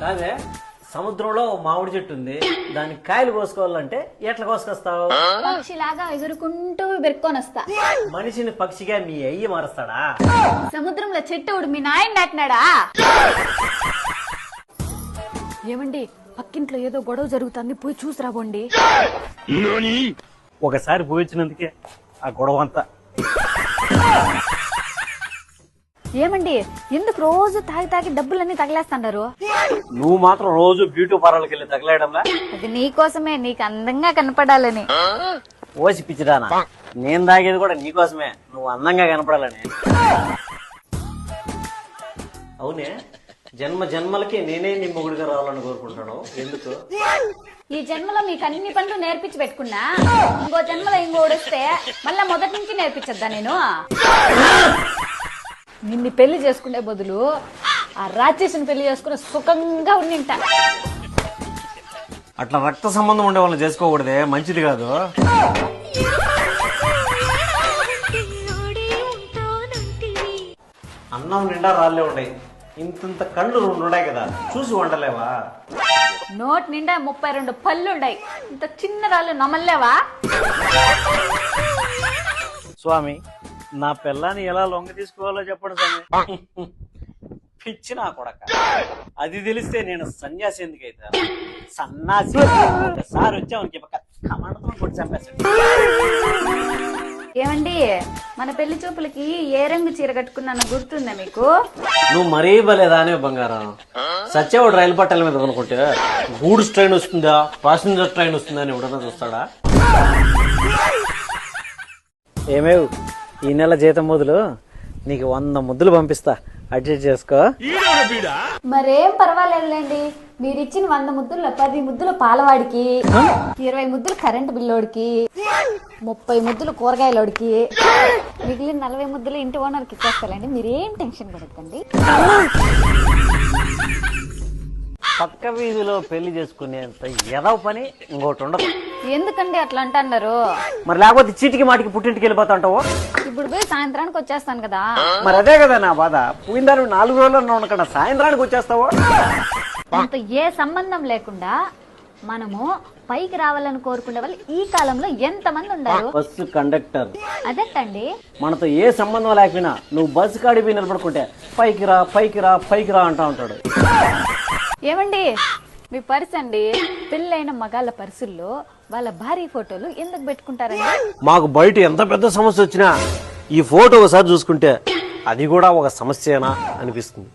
కాదే సముద్రంలో మామిడి చెట్టు ఉంది, దానికి కాయలు కోసుకోవాలంటే ఎట్లా కోసుకొస్తావు? పక్షిలాగా ఎగురుకుంటూ బెరుక్కొని వస్తా. మనిషిని పక్షిగా మీ అయ్యి మారుస్తాడా? సముద్రంలో చెట్టు మీ నాయన నాటినాడా? ఏమండి పక్కింట్లో ఏదో గొడవ జరుగుతుంది, పోయి చూసి రాబోండి. ఒకసారి పోయించినందుకే ఆ గొడవ అంతా. ఏమండి ఎందుకు రోజు తాగి తాగి డబ్బులన్నీ తగలేస్తున్నారు? నువ్వు మాత్రం రోజు బ్యూటీ పార్లర్కి వెళ్ళి తగలేయడంలా? అది నీకోసమే, నీకు అందంగా కనపడాలని. ఓసి పిచ్చిదానా, నేను తాగేది కూడా నీకోసమే, నువ్వు అందంగా కనపడాలని. అవునే, జన్మ జన్మలకి నేనే నీ మొగుడిగా రావాలని కోరుకుంటాను. ఎందుకు? ఈ జన్మలో మీకు అన్ని పనులు నేర్పించి పెట్టుకున్నా, ఇంకో జన్మలో ఇంకోటి వస్తే మళ్ళా మొదటి నుంచి నేర్పించద్దా నేను? నిన్ను పెళ్లి చేసుకునే బదులు ఆ రాక్షసుని పెళ్లి చేసుకుని సుఖంగా ఉండింట. అట్లా రక్త సంబంధం ఉండే వాళ్ళని చేసుకోకూడదే, మంచిది కాదు. అన్నం నిండా రాళ్ళే ఉన్నాయి, ఇంత కళ్ళు రెండు ఉన్నాయి కదా, చూసి వండలేవా? నోటి నిండా 32 పళ్ళు ఉన్నాయి, ఇంత చిన్న రాళ్ళు నమ్మలేవా? స్వామి, నా పిల్లాన్ని ఎలా లొంగ తీసుకోవాలో చెప్పండి స్వామి. పిచ్చి నా కొడక, అది తెలిస్తే నేను సన్యాసి ఎందుకైతే సన్నాసి. ఒకసారి వచ్చామని కొట్టి చంపేశాడు. ఏమండి మన పెళ్లి చూపులకి ఏ రంగు చీర కట్టుకున్నానో గుర్తుందా మీకు? నువ్వు మరీ బలేదానే బంగారం. సత్యవాడు రైలు పట్టాల మీద అనుకుంటే గూడ్స్ ట్రైన్ వస్తుందా ప్యాసింజర్ ట్రైన్ వస్తుందా అని ఎవడన్నా చూస్తాడా? ఏమేవ్, ఈ నెల జీతం మొదలు నీకు 100 ముద్దులు పంపిస్తా, అడ్జస్ట్ చేసుకో. మరేం పర్వాలేదులేండి, మీరు ఇచ్చిన 100 ముద్దుల్లో 10 ముద్దులు పాలవాడికి, 20 ముద్దులు కరెంటు బిల్లోడికి, 30 ముద్దులు కూరగాయలోడికి, మిగిలిన 40 ముద్దులు ఇంటి ఓనర్కి ఇచ్చేస్తానండి. మీరేం టెన్షన్ పడకండి. పక్క వీధిలో పెళ్లి చేసుకునేంత ఎదవ పని ఇంకోటి ఉండదు. ఎందుకండి అట్లా అంటున్నారు? మరి లేకపోతే చీటికి మాటికి పుట్టింటికి వెళ్ళిపోతా ఉంటావు. ఇప్పుడు పోయి సాయంత్రానికి వచ్చేస్తాను కదా. మరి అదే కదా నా బాధ, పోయిందారు 4 రోజుల్లో ఉండకుండా సాయంత్రానికి వచ్చేస్తావు. అంత ఏ సంబంధం లేకుండా మనము పైకి రావాలని కోరుకునే వాళ్ళు ఈ కాలంలో ఎంత మంది ఉన్నారు? బస్సు కండక్టర్ అదేంటండి, మనతో ఏ సంబంధం లేకపోయినా నువ్వు బస్సు కాడి పోయి నిలబడుకుంటే పైకి రా పైకి రా పైకి రా అంటా ఉంటాడు. ఏమండి మీ పర్స్ అండి, పెళ్ళైన మగాళ్ళ పర్సుల్లో వాళ్ళ భార్య ఫోటోలు ఎందుకు పెట్టుకుంటారండి? మాకు బయట ఎంత పెద్ద సమస్య వచ్చినా ఈ ఫోటో ఒకసారి చూసుకుంటే అది కూడా ఒక సమస్యేనా అనిపిస్తుంది.